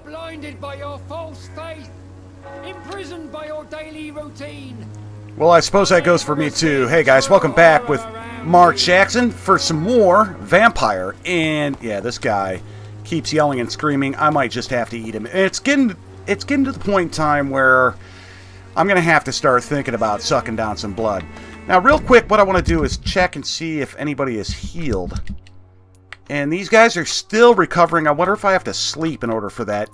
blinded by your false faith, imprisoned by your daily routine. Well, I suppose that goes for me too. Hey guys, welcome back with Mark Jackson for some more Vampyr. And yeah, this guy keeps yelling and screaming. I might just have to eat him. It's getting to the point in time where I'm going to have to start thinking about sucking down some blood. Now, real quick, what I want to do is check and see if anybody is healed. And these guys are still recovering. I wonder if I have to sleep in order for that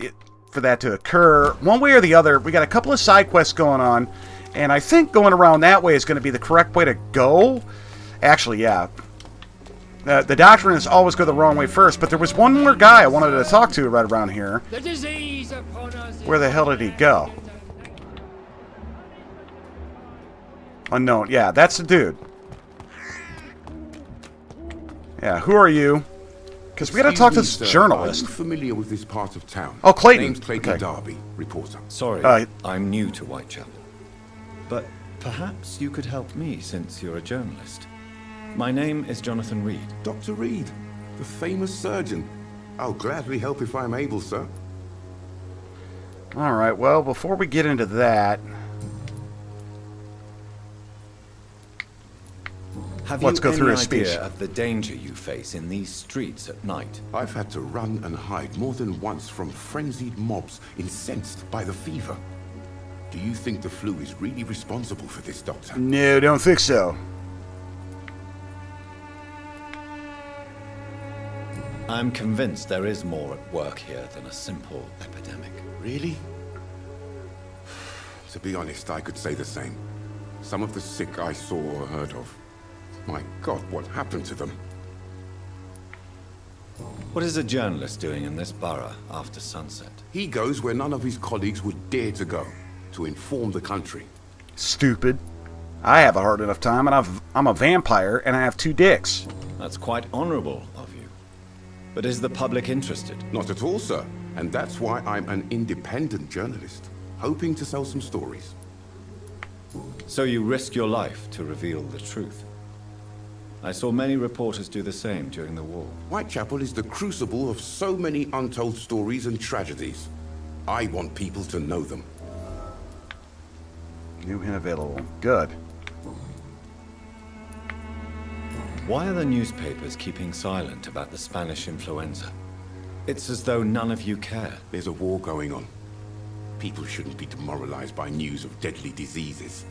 to occur. One way or the other, we got a couple of side quests going on. And I think going around that way is going to be the correct way to go. Actually, yeah. The doctrine is always go the wrong way first, but there was one more guy I wanted to talk to right around here. The disease upon us. Where the hell did he go? Unknown. Yeah, that's the dude. Yeah, who are you? Because we got to talk to this journalist. Are you familiar with this part of town? Oh, Clayton. Name's Clayton Okay. Darby, reporter. Sorry, I'm new to Whitechapel. But perhaps you could help me since you're a journalist. My name is Jonathan Reed. Dr. Reed, the famous surgeon. I'll gladly help if I'm able, sir. All right, well, before we get into that, let's go through his speech. Have you any idea of the danger you face in these streets at night? I've had to run and hide more than once from frenzied mobs incensed by the fever. Do you think the flu is really responsible for this, Doctor? No, don't think so. I'm convinced there is more at work here than a simple epidemic. Really? To be honest, I could say the same. Some of the sick I saw or heard of. My God, what happened to them? What is a journalist doing in this borough after sunset? He goes where none of his colleagues would dare to go, to inform the country. Stupid. I have a hard enough time, and I'm a vampire, and I have 2 dicks. That's quite honorable of you. But is the public interested? Not at all, sir. And that's why I'm an independent journalist, hoping to sell some stories. So you risk your life to reveal the truth. I saw many reporters do the same during the war. Whitechapel is the crucible of so many untold stories and tragedies. I want people to know them. New hint available. Good. Why are the newspapers keeping silent about the Spanish influenza? It's as though none of you care. There's a war going on. People shouldn't be demoralized by news of deadly diseases.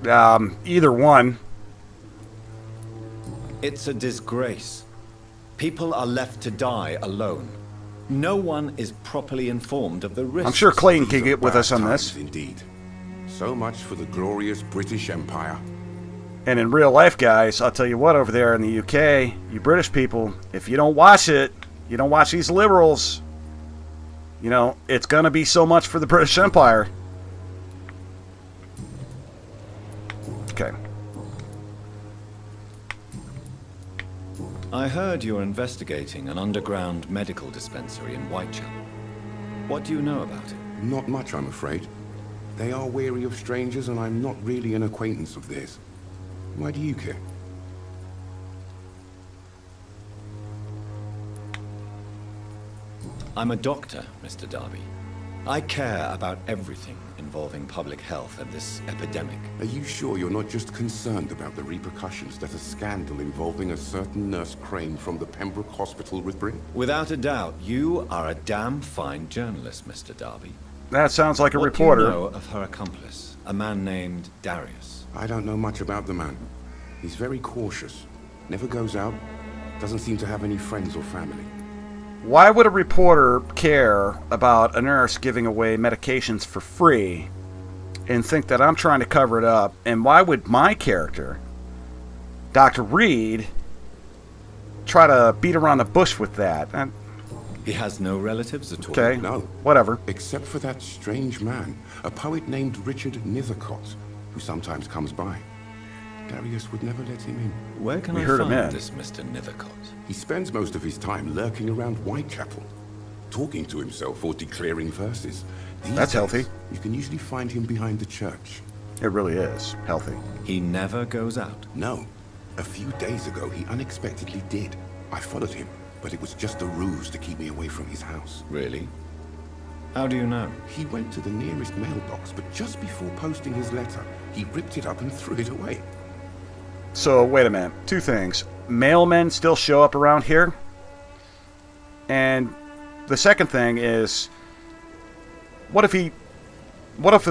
Either one. It's a disgrace. People are left to die alone. No one is properly informed of the risks. I'm sure Clayton These can are get with bad us on times this. Indeed. So much for the glorious British Empire. And in real life, guys, I'll tell you what, over there in the UK, you British people, if you don't watch it, you don't watch these liberals, you know, it's going to be so much for the British Empire. Okay. I heard you're investigating an underground medical dispensary in Whitechapel. What do you know about it? Not much, I'm afraid. They are wary of strangers, and I'm not really an acquaintance of theirs. Why do you care? I'm a doctor, Mr. Darby. I care about everything involving public health and this epidemic. Are you sure you're not just concerned about the repercussions that a scandal involving a certain Nurse Crane from the Pembroke Hospital would bring? Without a doubt, you are a damn fine journalist, Mr. Darby. That sounds like a What reporter. do you know of her accomplice, a man named Darius? I don't know much about the man. He's very cautious. Never goes out. Doesn't seem to have any friends or family. Why would a reporter care about a nurse giving away medications for free and think that I'm trying to cover it up? And why would my character, Dr. Reed, try to beat around the bush with that? He has no relatives at all. Okay, No. whatever. Except for that strange man, a poet named Richard Nethercott, who sometimes comes by. Darius would never let him in. Where can We I heard him find in. this Mr. Nethercott? He spends most of his time lurking around Whitechapel, talking to himself or declaring verses. These That's days, healthy. You can usually find him behind the church. It really is healthy. He never goes out. No. A few days ago, he unexpectedly did. I followed him, but it was just a ruse to keep me away from his house. Really? How do you know? He went to the nearest mailbox, but just before posting his letter, he ripped it up and threw it away. So, wait a minute. Two things. Mailmen still show up around here. And the second thing is, what if it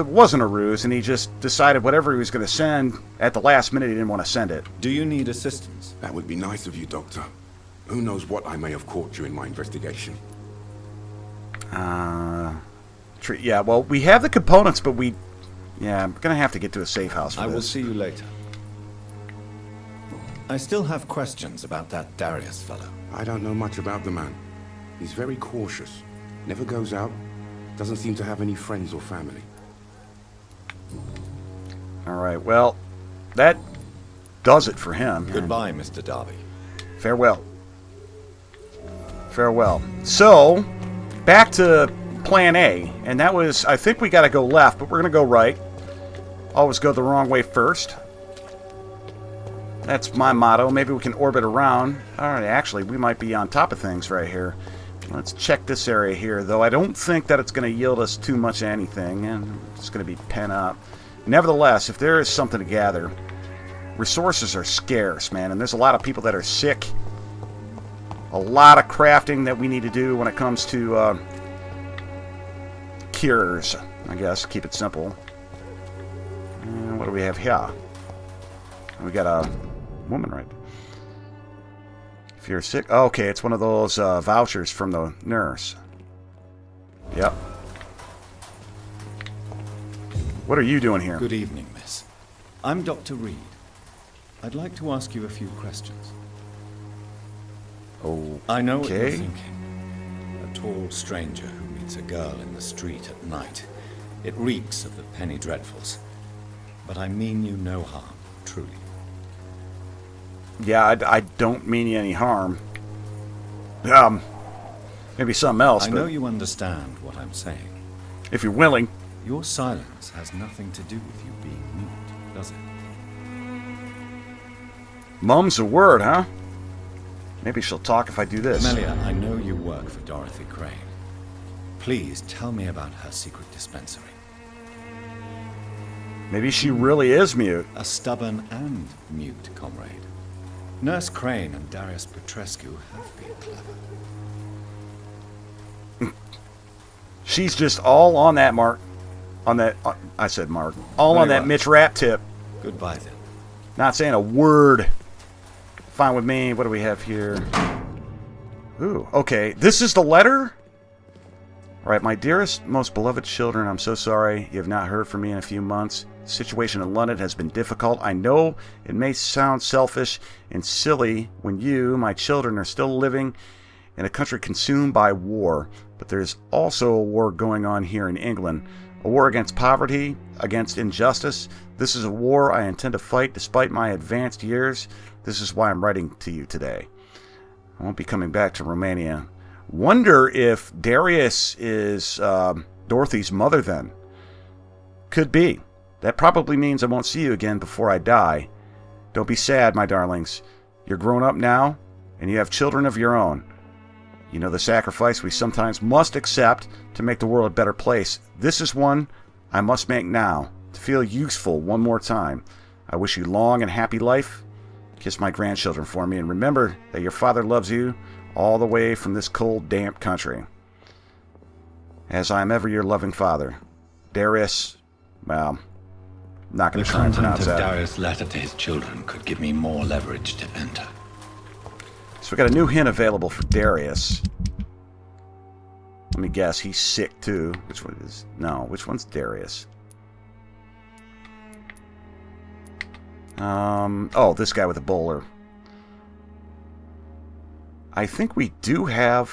wasn't a ruse and he just decided whatever he was going to send at the last minute he didn't want to send it? Do you need assistance? That would be nice of you, Doctor. Who knows what I may have caught during my investigation. Yeah, well, we have the components, but I'm going to have to get to a safe house for I this. will see you later. I still have questions about that Darius fellow. I don't know much about the man. He's very cautious. Never goes out. Doesn't seem to have any friends or family. All right, well, that does it for him. Goodbye, Mr. Darby. Farewell. Farewell. So, back to plan A, and that was, I think we got to go left, but we're going to go right. Always go the wrong way first. That's my motto. Maybe we can orbit around. All right, actually, we might be on top of things right here. Let's check this area here, though. I don't think that it's going to yield us too much of anything, and it's going to be pent up. Nevertheless, if there is something to gather, resources are scarce, man, and there's a lot of people that are sick. A lot of crafting that we need to do when it comes to cures, I guess. Keep it simple. And what do we have here? We got a woman right there. If you're sick... Oh, okay, it's one of those vouchers from the nurse. Yep. What are you doing here? Good evening, miss. I'm Dr. Reed. I'd like to ask you a few questions. Oh, I know what you're thinking. A tall stranger who meets a girl in the street at night. It reeks of the penny dreadfuls. But I mean you no harm, truly. Yeah, I don't mean you any harm. Maybe something else, I but know you understand what I'm saying. if you're willing. Your silence has nothing to do with you being mute, does it? Mum's a word, huh? Maybe she'll talk if I do this. Amelia, I know you work for Dorothy Crane. Please tell me about her secret dispensary. Maybe she really is mute. A stubborn and mute comrade. Nurse Crane and Darius Petrescu have been clever. She's just all on that mark. On that... I said mark. All Very on that well. Mitch Rapp tip. Goodbye then. Not saying a word. Fine with me. What do we have here? Ooh, okay. This is the letter? All right, my dearest, most beloved children, I'm so sorry you have not heard from me in a few months. The situation in London has been difficult. I know it may sound selfish and silly when you, my children, are still living in a country consumed by war. But there's also a war going on here in England. A war against poverty, against injustice. This is a war I intend to fight despite my advanced years. This is why I'm writing to you today. I won't be coming back to Romania. Wonder if Darius is Dorothy's mother then. Could be. That probably means I won't see you again before I die. Don't be sad, my darlings. You're grown up now, and you have children of your own. You know the sacrifice we sometimes must accept to make the world a better place. This is one I must make now, to feel useful one more time. I wish you long and happy life. Kiss my grandchildren for me, and remember that your father loves you all the way from this cold, damp country. As I am ever your loving father, Darius, well, I'm not going to try and pronounce that. The content of Darius' letter to his children could give me more leverage to enter. So we got a new hint available for Darius. Let me guess, he's sick too. Which one is... No, which one's Darius? Oh, this guy with a bowler. I think we do have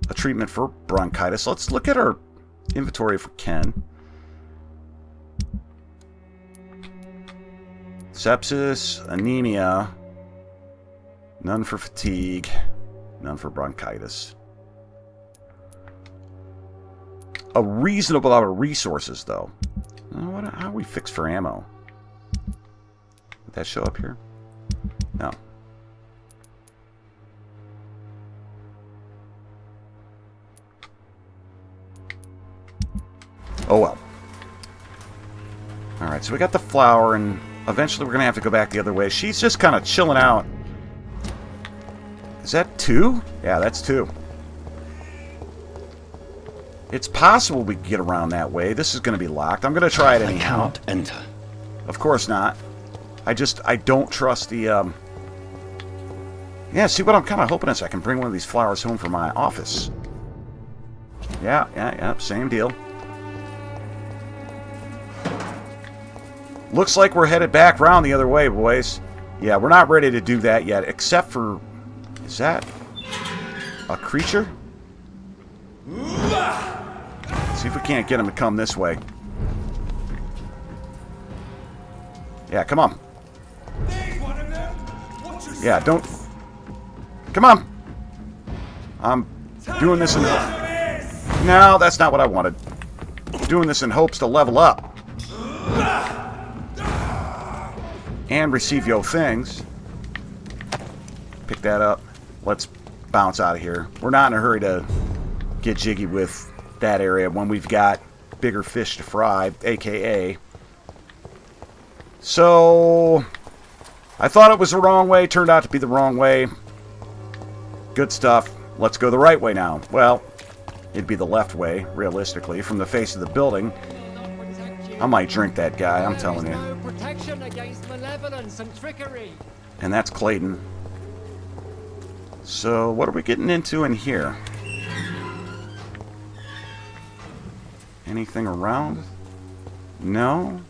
a treatment for bronchitis. Let's look at our inventory for Ken. Sepsis, anemia, none for fatigue, none for bronchitis. A reasonable amount of resources, though. How are we fixed for ammo? Would that show up here? No. Oh well. Alright, so we got the flower, and eventually we're going to have to go back the other way. She's just kind of chilling out. Is that 2? Yeah, that's 2. It's possible we can get around that way. This is going to be locked. I'm going to try it anyhow. I cannot enter. Of course not. I don't trust the, Yeah, see, what I'm kind of hoping is I can bring one of these flowers home for my office. Yeah, same deal. Looks like we're headed back round the other way, boys. Yeah, we're not ready to do that yet, except for... Is that a creature? See if we can't get him to come this way. Yeah, come on. Yeah, don't... Come on. I'm doing this in... No, that's not what I wanted. I'm doing this in hopes to level up. And receive yo things. Pick that up. Let's bounce out of here. We're not in a hurry to get jiggy with that area when we've got bigger fish to fry, aka. So, I thought it was the wrong way, turned out to be the wrong way. Good stuff. Let's go the right way now. Well, it'd be the left way, realistically, from the face of the building. I might drink that guy, I'm telling you. No protection against malevolence and trickery. And that's Clayton. So, what are we getting into in here? Anything around? No?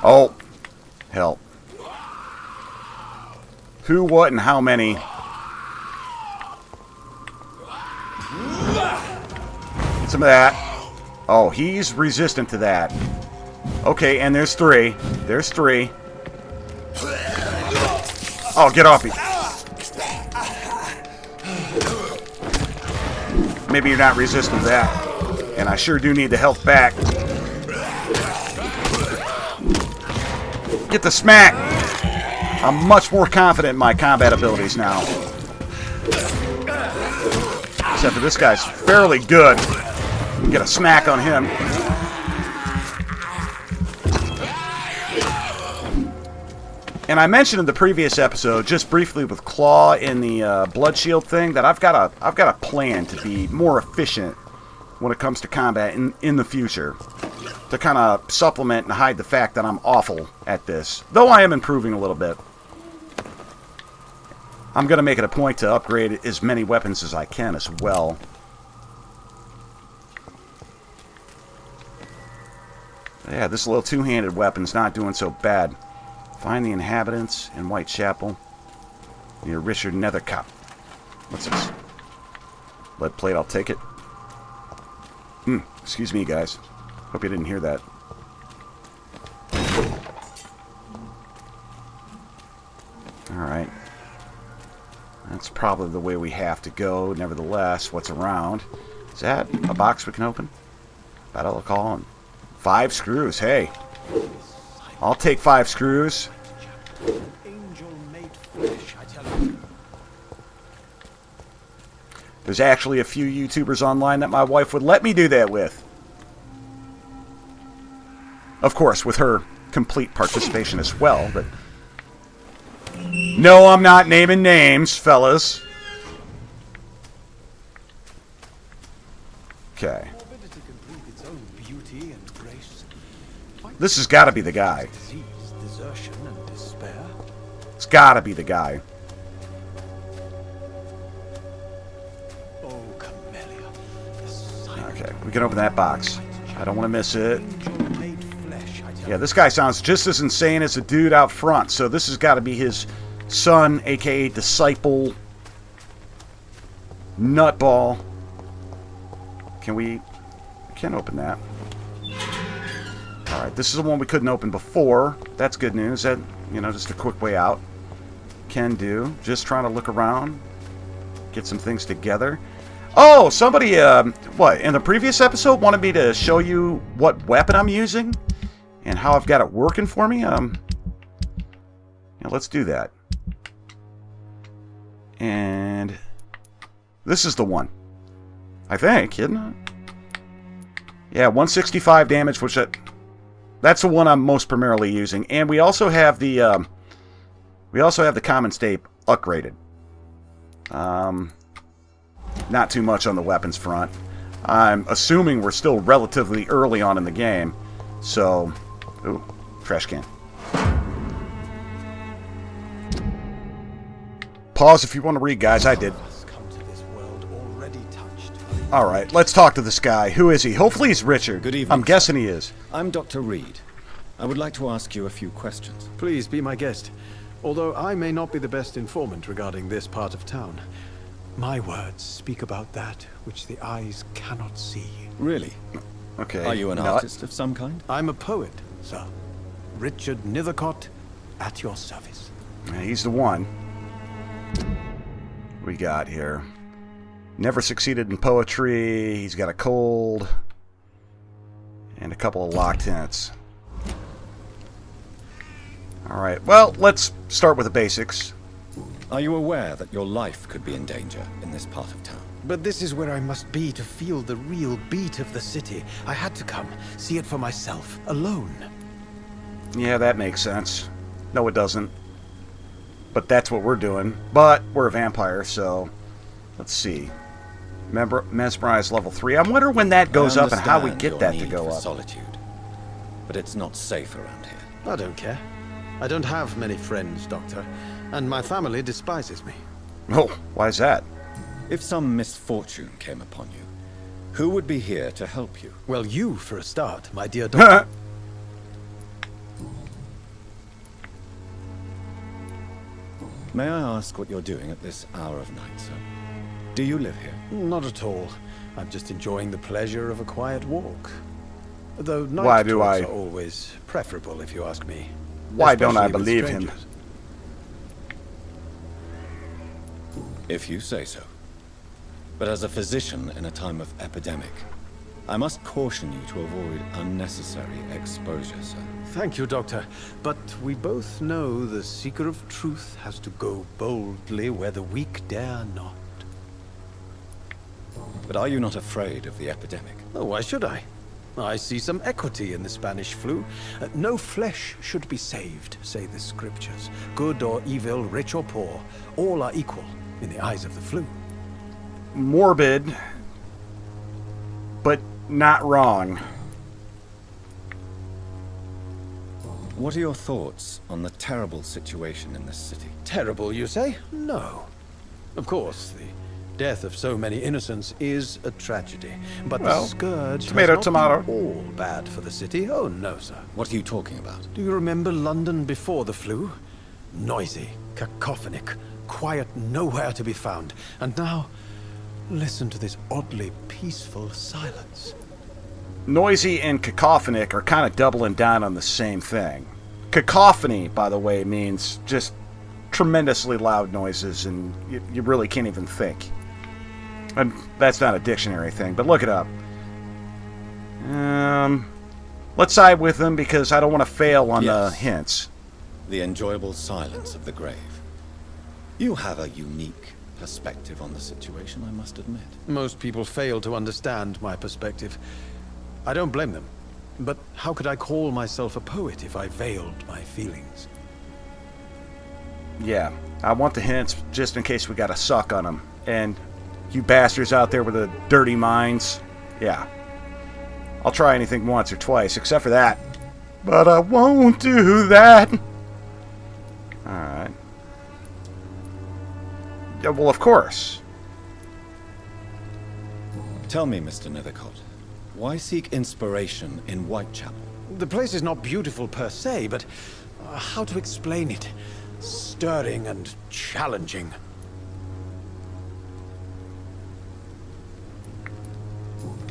Oh, hell. Who, what, and how many? Get some of that. Oh, he's resistant to that. Okay, and there's 3. There's 3. Oh, get off me. Maybe you're not resistant to that. And I sure do need the health back. Get the smack. I'm much more confident in my combat abilities now. Except for this guy's fairly good. Get a smack on him. And I mentioned in the previous episode, just briefly with Claw in the blood shield thing, that I've got a plan to be more efficient when it comes to combat in the future, to kind of supplement and hide the fact that I'm awful at this. Though I am improving a little bit. I'm going to make it a point to upgrade as many weapons as I can as well. Yeah, this little two-handed weapon's not doing so bad. Find the inhabitants in Whitechapel near Richard Nethercop. What's this? Lead plate, I'll take it. Excuse me, guys. Hope you didn't hear that. Alright. That's probably the way we have to go. Nevertheless, what's around? Is that a box we can open? Battle call and 5 screws. Hey. I'll take 5 screws. There's actually a few YouTubers online that my wife would let me do that with. Of course, with her complete participation as well, but... No, I'm not naming names, fellas. Okay. This has got to be the guy. It's got to be the guy. Okay, we can open that box. I don't want to miss it. Yeah, this guy sounds just as insane as the dude out front. So this has got to be his son, aka disciple, nutball. Can we can't open that. Alright, this is the one we couldn't open before. That's good news. That, you know, just a quick way out. Can do. Just trying to look around. Get some things together. Oh, somebody, what, in the previous episode wanted me to show you what weapon I'm using and how I've got it working for me. Yeah, let's do that. And this is the one. I think, isn't it? Yeah, 165 damage, which that's the one I'm most primarily using. And we also have the common stape upgraded. Not too much on the weapons front. I'm assuming we're still relatively early on in the game. So, ooh, trash can. Pause if you want to read, guys. I did. Alright, let's talk to this guy. Who is he? Hopefully he's Richard. Good evening. I'm guessing he is. I'm Dr. Reed. I would like to ask you a few questions. Please be my guest. Although I may not be the best informant regarding this part of town, my words speak about that which the eyes cannot see. Really? Okay. Are you an artist of some kind? I'm a poet, sir. Richard Nethercott, at your service. He's the one. We got here. Never succeeded in poetry. He's got a cold. And a couple of locked hints. Alright, well, let's start with the basics. Are you aware that your life could be in danger in this part of town? But this is where I must be to feel the real beat of the city. I had to come, see it for myself, alone. Yeah, that makes sense. No, it doesn't. But that's what we're doing. But we're a vampire, so let's see. Remember, mesmerize level 3. I wonder when that goes up and how we get that to go up. Solitude, but it's not safe around here. I don't care. I don't have many friends, Doctor, and my family despises me. Oh, why is that? If some misfortune came upon you, who would be here to help you? Well, you, for a start, my dear Doctor. May I ask what you're doing at this hour of night, sir? Do you live here? Not at all. I'm just enjoying the pleasure of a quiet walk. Though night Why do talks I- are always preferable, if you ask me. Why don't I Especially with believe him? strangers. If you say so. But as a physician in a time of epidemic, I must caution you to avoid unnecessary exposure, sir. Thank you, Doctor. But we both know the seeker of truth has to go boldly where the weak dare not. But are you not afraid of the epidemic? Oh, why should I? I see some equity in the Spanish flu. No flesh should be saved, say the scriptures. Good or evil, rich or poor, all are equal in the eyes of the flu. Morbid, but not wrong. What are your thoughts on the terrible situation in this city? Terrible, you say? No. Of course, the death of so many innocents is a tragedy. But Well, the scourge tomato, has not tomato. been all bad for the city. Oh, no, sir. What are you talking about? Do you remember London before the flu? Noisy, cacophonic, quiet nowhere to be found. And now, listen to this oddly peaceful silence. Noisy and cacophonic are kind of doubling down on the same thing. Cacophony, by the way, means just tremendously loud noises, and you really can't even think. And that's not a dictionary thing, but look it up. Let's side with them because I don't want to fail on the Yes. hints. The enjoyable silence of the grave. You have a unique perspective on the situation, I must admit. Most people fail to understand my perspective. I don't blame them. But how could I call myself a poet if I veiled my feelings? Yeah, I want the hints just in case we got to suck on them. And you bastards out there with the dirty minds, yeah. I'll try anything once or twice, except for that. But I won't do that. Alright. Yeah, well, of course. Tell me, Mr. Nethercott, why seek inspiration in Whitechapel? The place is not beautiful per se, but how to explain it? Stirring and challenging.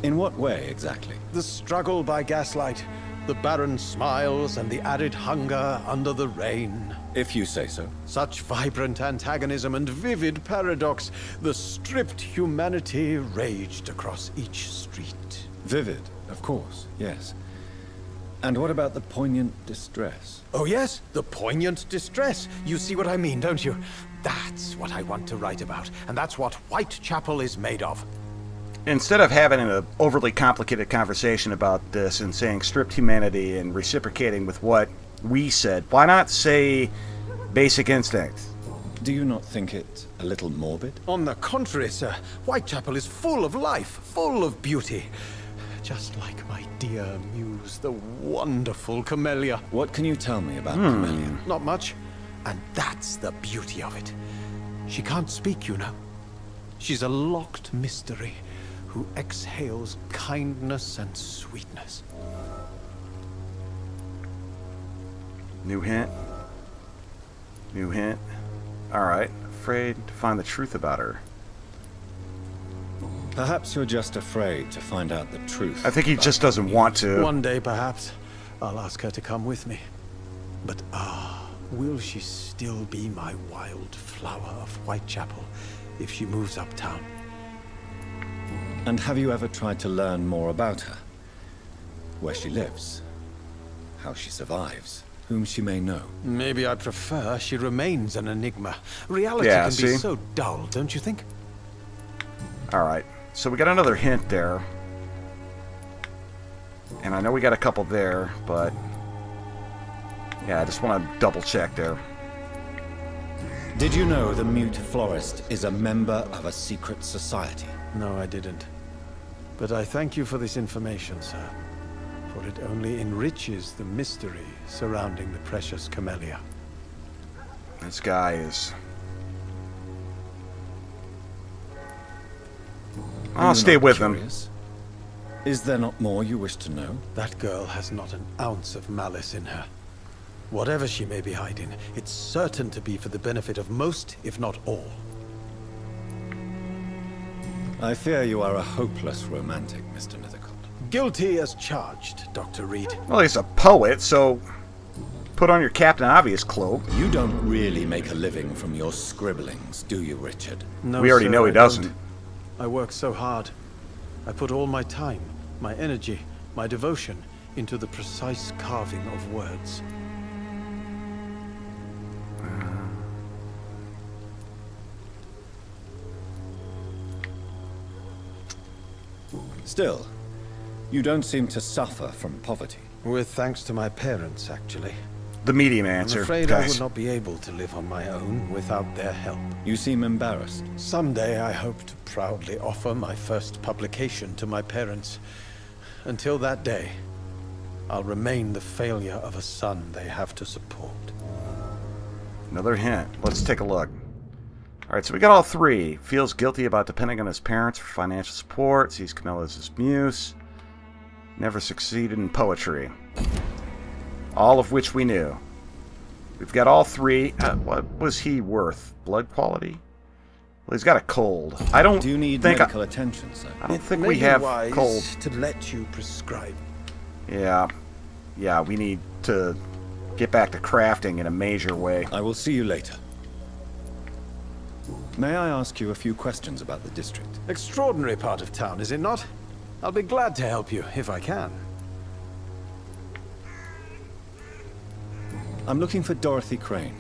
In what way, exactly? The struggle by gaslight, the barren smiles and the added hunger under the rain. If you say so. Such vibrant antagonism and vivid paradox, the stripped humanity raged across each street. Vivid, of course, yes. And what about the poignant distress? Oh yes, the poignant distress. You see what I mean, don't you? That's what I want to write about, and that's what Whitechapel is made of. instead of having an overly complicated conversation about this and saying stripped humanity and reciprocating with what we said, why not say basic instincts? Do you not think it a little morbid? On the contrary, sir. Whitechapel is full of life, full of beauty. Just like my dear muse, the wonderful Camellia. What can you tell me about Camellia? Not much. And that's the beauty of it. She can't speak, you know. She's a locked mystery who exhales kindness and sweetness. New hint. New hint. Alright. Afraid to find the truth about her. Perhaps you're just afraid to find out the truth. I think he just doesn't want to. One day, perhaps, I'll ask her to come with me. But will she still be my wild flower of Whitechapel if she moves uptown? And have you ever tried to learn more about her? Where she lives? How she survives? Whom she may know? Maybe I prefer she remains an enigma. Reality Yeah, can see? be so dull, don't you think? Alright. So we got another hint there. And I know we got a couple there, but... yeah, I just want to double check there. Did you know the Mute Florist is a member of a secret society? No, I didn't. But I thank you for this information, sir. For it only enriches the mystery surrounding the precious Camellia. This guy is... I'll stay with him. Is there not more you wish to know? That girl has not an ounce of malice in her. Whatever she may be hiding, it's certain to be for the benefit of most, if not all. I fear you are a hopeless romantic, Mr. Nethercott. Guilty as charged, Dr. Reed. Well, he's a poet, so... put on your Captain Obvious cloak. You don't really make a living from your scribblings, do you, Richard? No, We already sir, know he I doesn't. don't. I work so hard. I put all my time, my energy, my devotion into the precise carving of words. Still, you don't seem to suffer from poverty. With thanks to my parents, actually. The medium I'm answer, afraid I guys. would not be able to live on my own without their help. You seem embarrassed. Someday I hope to proudly offer my first publication to my parents. Until that day, I'll remain the failure of a son they have to support. Another hint. Let's take a look. Alright, so we got all three. Feels guilty about depending on his parents for financial support. Sees Camilla as his muse. Never succeeded in poetry. All of which we knew. We've got all three. What was he worth? Blood quality? Well, he's got a cold. I don't Do you need think medical attention, sir? I don't It think may we be have wise cold. to let you prescribe. Yeah. Yeah, we need to get back to crafting in a major way. I will see you later. May I ask you a few questions about the district? Extraordinary part of town, is it not? I'll be glad to help you, if I can. I'm looking for Dorothy Crane,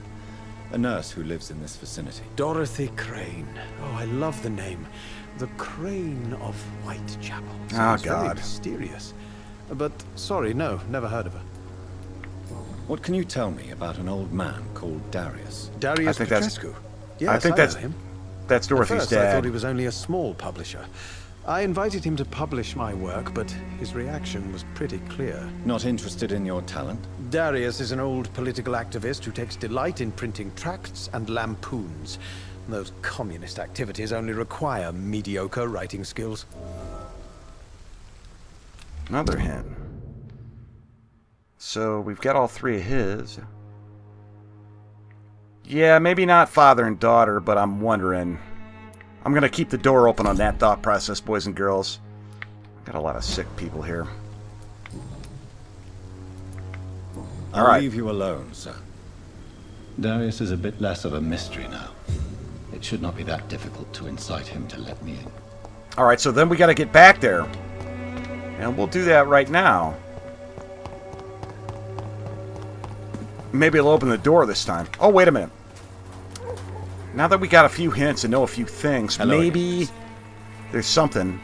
a nurse who lives in this vicinity. Dorothy Crane. Oh, I love the name. The Crane of Whitechapel. Oh, Sounds very God. mysterious. But, sorry, no, never heard of her. What can you tell me about an old man called Darius? Darius I think that's- Petrescu. Yes, I think know that's him. That's At Dorothy's first, I dad. thought he was only a small publisher. I invited him to publish my work, but his reaction was pretty clear. Not interested in your talent? Darius is an old political activist who takes delight in printing tracts and lampoons. Those communist activities only require mediocre writing skills. Another hint. So we've got all three of his. Yeah, maybe not father and daughter, but I'm wondering. I'm going to keep the door open on that thought process, boys and girls. Got a lot of sick people here. I'll All right. leave you alone, sir. Darius is a bit less of a mystery now. It should not be that difficult to incite him to let me in. All right, so then we got to get back there. And we'll do that right now. Maybe it'll open the door this time. Oh, wait a minute. Now that we got a few hints and know a few things, Hello maybe again. there's something.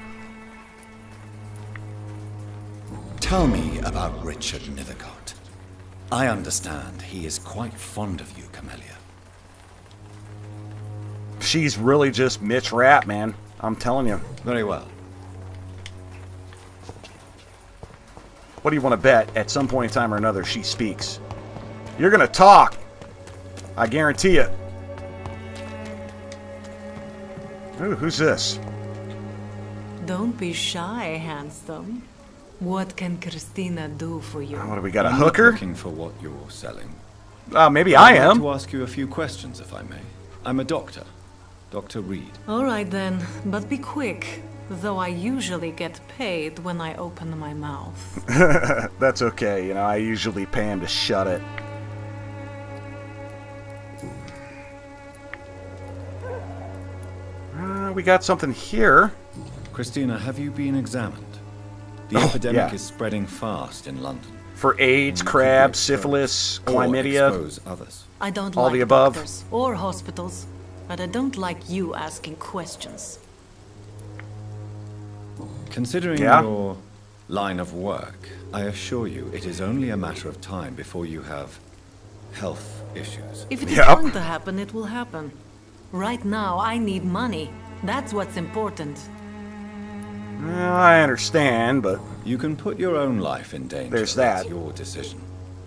Tell me about Richard Nithercott. I understand he is quite fond of you, Camellia. She's really just Mitch Rapp, man. I'm telling you. Very well. What do you want to bet? At some point in time or another, she speaks. You're going to talk. I guarantee it. Ooh, who's this? Don't be shy, handsome. What can Christina do for you? What do we got? A I'm not hooker? looking for what you're selling. Maybe I I'd like am. to ask you a few questions, if I may. I'm a doctor. Dr. Reed. All right then, but be quick. Though I usually get paid when I open my mouth. That's okay. You know, I usually pay him to shut it. We got something here. Christina, have you been examined? The epidemic is spreading fast in London. For AIDS, You could crabs, be exposed syphilis, or chlamydia. expose others. I don't All like the above. doctors or hospitals, but I don't like you asking questions. Considering Yeah? your line of work, I assure you it is only a matter of time before you have health issues. If it is Yep. going to happen, it will happen. Right now, I need money. That's what's important. Well, I understand, but You can put your own life in danger. There's That's that. your decision.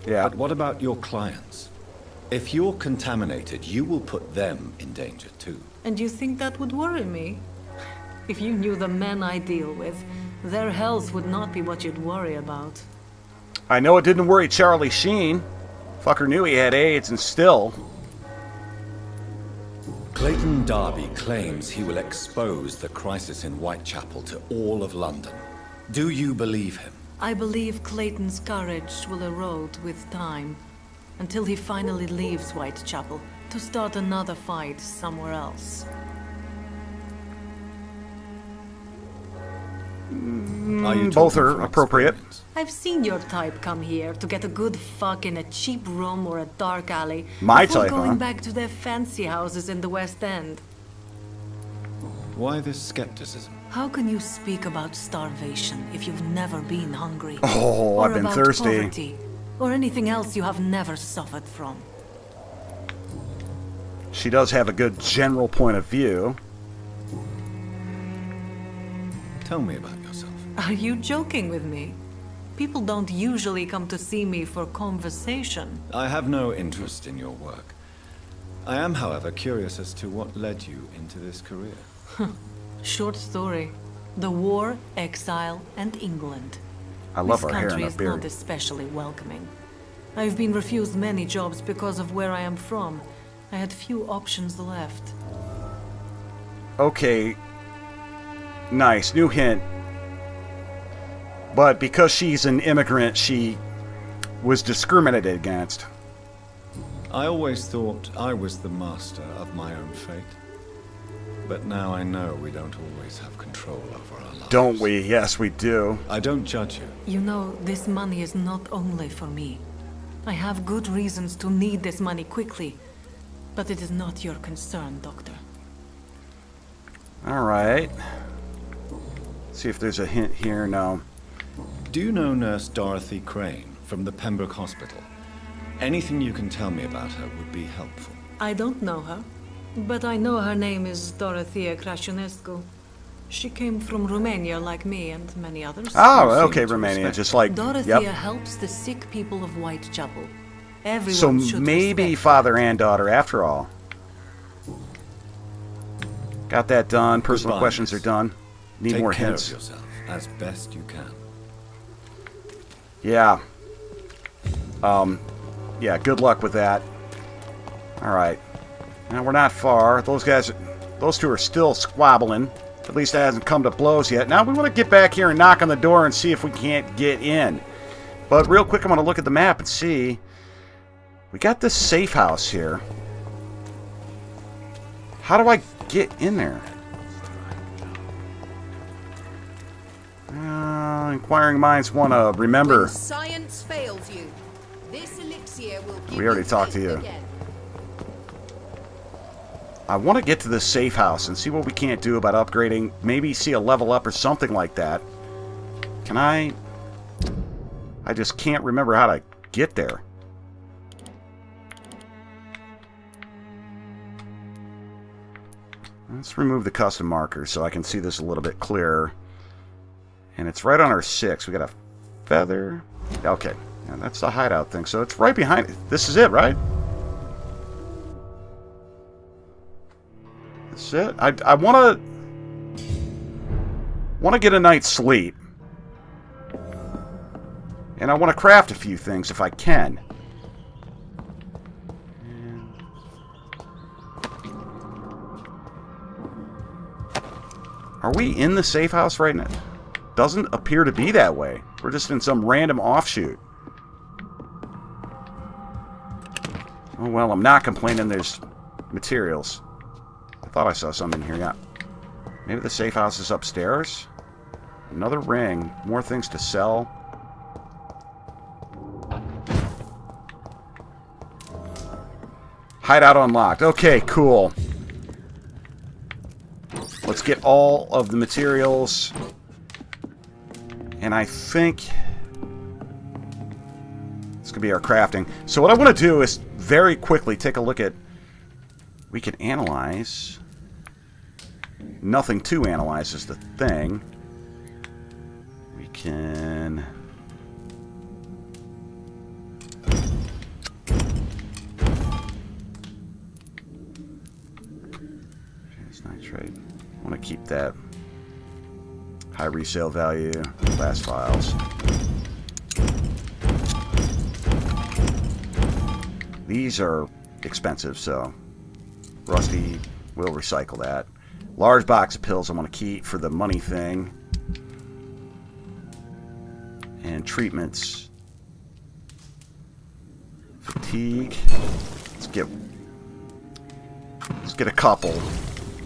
yeah. But what about your clients? If you're contaminated, you will put them in danger too. And you think that would worry me? If you knew the men I deal with, their health would not be what you'd worry about. I know it didn't worry Charlie Sheen. Fucker knew he had AIDS and still. Clayton Darby claims he will expose the crisis in Whitechapel to all of London. Do you believe him? I believe Clayton's courage will erode with time, until he finally leaves Whitechapel to start another fight somewhere else. Are you Both talking are from appropriate. experience? I've seen your type come here to get a good fuck in a cheap room or a dark alley My before type, going huh? back to their fancy houses in the West End. Why this skepticism? How can you speak about starvation if you've never been hungry? Oh, or I've been about thirsty. Poverty, or anything else you have never suffered from? She does have a good general point of view. Tell me about yourself. Are you joking with me? People don't usually come to see me for conversation. I have no interest in your work. I am, however, curious as to what led you into this career. Short story. The war, exile, and England. I love This our hair country and our is beard. not especially welcoming. I've been refused many jobs because of where I am from. I had few options left. Okay. Nice. New hint. But because she's an immigrant, she was discriminated against. I always thought I was the master of my own fate. But now I know we don't always have control over our lives. Don't we? Yes, we do. I don't judge you. You know, this money is not only for me. I have good reasons to need this money quickly. But it is not your concern, Doctor. All right. See if there's a hint here. No. Do you know Nurse Dorothy Crane from the Pembroke Hospital? Anything you can tell me about her would be helpful. I don't know her, but I know her name is Dorothea Crăciunescu. She came from Romania like me and many others. Oh, You seem okay, to Romania. respect Just like, Dorothea yep. helps the sick people of Whitechapel. So Everyone should maybe respect father and daughter after all. Got that done. Personal Goodbye, questions are miss. done. Need Take more care hints. of yourself as best you can. Yeah. Yeah, good luck with that. Alright. Now, we're not far. Those two are still squabbling. At least it hasn't come to blows yet. Now, we want to get back here and knock on the door and see if we can't get in. But real quick, I'm going to look at the map and see. We got this safe house here. How do I get in there? Inquiring minds want to remember. When science fails you, this elixir will give We already you talked to faith you. again. I want to get to this safe house and see what we can't do about upgrading. Maybe see a level up or something like that. Can I? I just can't remember how to get there. Let's remove the custom markers so I can see this a little bit clearer. And it's right on our 6. We got a feather. Okay, yeah, that's the hideout thing. So it's right behind it. This is it, right? That's it. I want to get a night's sleep. And I want to craft a few things if I can. Are we in the safe house right now? Doesn't appear to be that way. We're just in some random offshoot. Oh well, I'm not complaining there's materials. I thought I saw something in here, yeah. Maybe the safe house is upstairs? Another ring. More things to sell. Hideout unlocked. Okay, cool. Let's get all of the materials. And I think it's going to be our crafting. So what I want to do is very quickly take a look at... We can analyze. Nothing to analyze is the thing. We can... Nitrate. I want to keep that. High resale value. Class files. These are expensive, so Rusty will recycle that. Large box of pills I want to keep for the money thing. And treatments. Fatigue. Let's get a couple.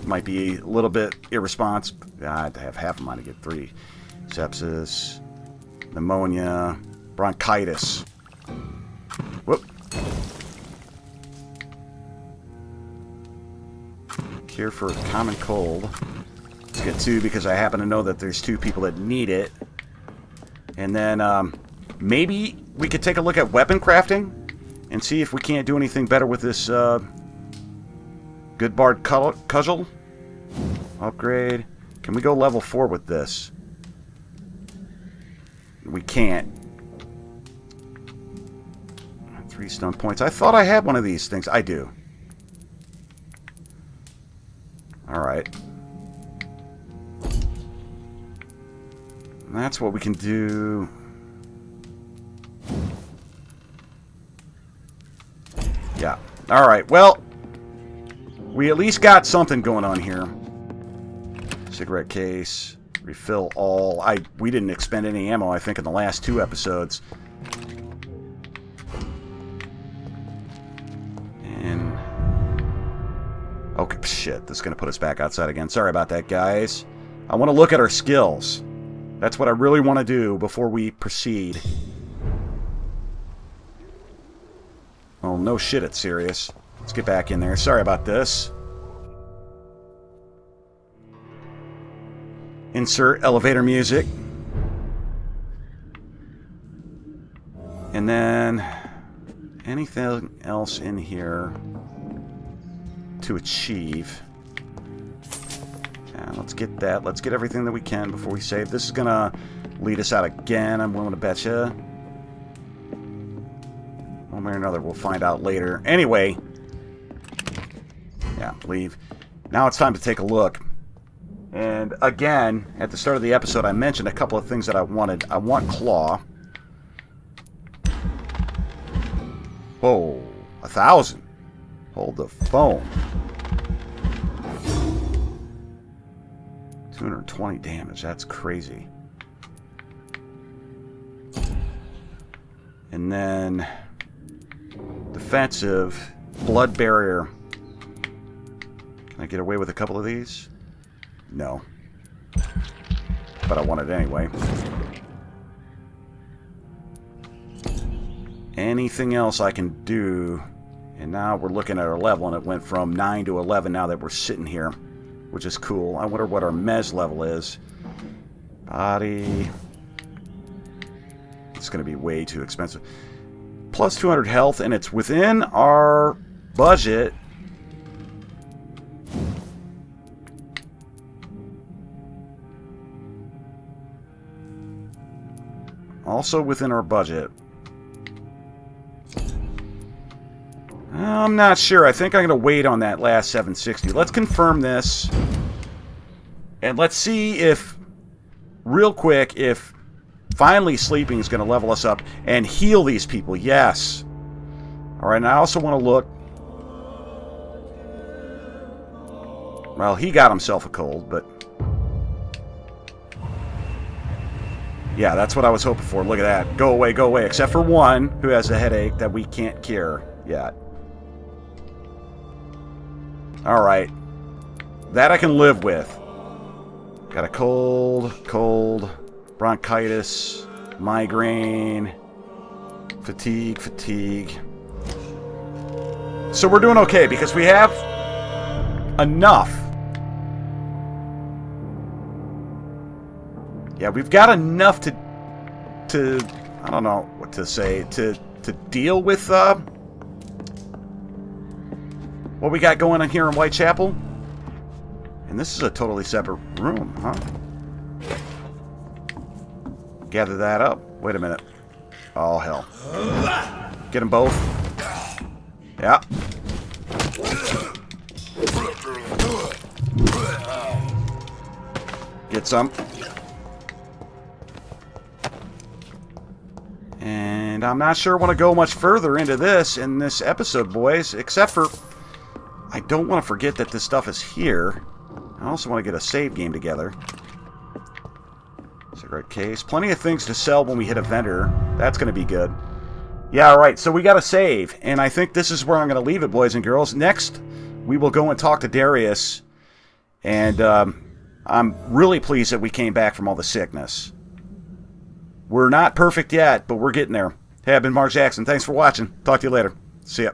Might be a little bit irresponsible. I'd have half of mine to get 3. Sepsis, pneumonia, bronchitis. Whoop. Cure for common cold. Let's get 2 because I happen to know that there's 2 people that need it. And then maybe we could take a look at weapon crafting and see if we can't do anything better with this Good Bard Cudgel. Upgrade. Can we go level 4 with this? We can't. 3 stone points. I thought I had one of these things. I do. Alright. That's what we can do. Yeah. Alright, well... We at least got something going on here. Cigarette case. Refill all. We didn't expend any ammo, I think, in the last 2 episodes. And... Okay, shit. This is going to put us back outside again. Sorry about that, guys. I want to look at our skills. That's what I really want to do before we proceed. Oh, no shit, it's serious. Let's get back in there. Sorry about this. Insert elevator music. And then anything else in here to achieve. Yeah, let's get that. Let's get everything that we can before we save. This is going to lead us out again, I'm willing to bet you. One way or another, we'll find out later. Anyway... Yeah, leave. Now it's time to take a look. And again, at the start of the episode, I mentioned a couple of things that I wanted. I want Claw. Whoa, 1,000. Hold the phone. 220 damage, that's crazy. And then defensive, blood barrier. Can I get away with a couple of these? No. But I want it anyway. Anything else I can do. And now we're looking at our level, and it went from 9 to 11 now that we're sitting here, which is cool. I wonder what our mez level is. Body. It's going to be way too expensive. Plus 200 health, and it's within our budget. Also within our budget. I'm not sure. I think I'm going to wait on that last 760. Let's confirm this. And let's see if, real quick, if finally sleeping is going to level us up and heal these people. Yes. Alright, and I also want to look. Well, he got himself a cold, but... yeah, that's what I was hoping for. Look at that. Go away, go away. Except for one who has a headache that we can't cure yet. Alright. That I can live with. Got a cold, bronchitis, migraine, fatigue. So we're doing okay because we have enough. Yeah, we've got enough to I don't know what to say, to deal with what we got going on here in Whitechapel. And this is a totally separate room, huh? Gather that up. Wait a minute. Oh, hell. Get them both. Yeah. Get some. And I'm not sure I want to go much further into this in this episode, boys, except for I don't want to forget that this stuff is here. I also want to get a save game together. Cigarette case. Plenty of things to sell when we hit a vendor. That's going to be good. Yeah, alright, so we got to save. And I think this is where I'm going to leave it, boys and girls. Next, we will go and talk to Darius. And I'm really pleased that we came back from all the sickness. We're not perfect yet, but we're getting there. Hey, I've been Mark Jackson. Thanks for watching. Talk to you later. See ya.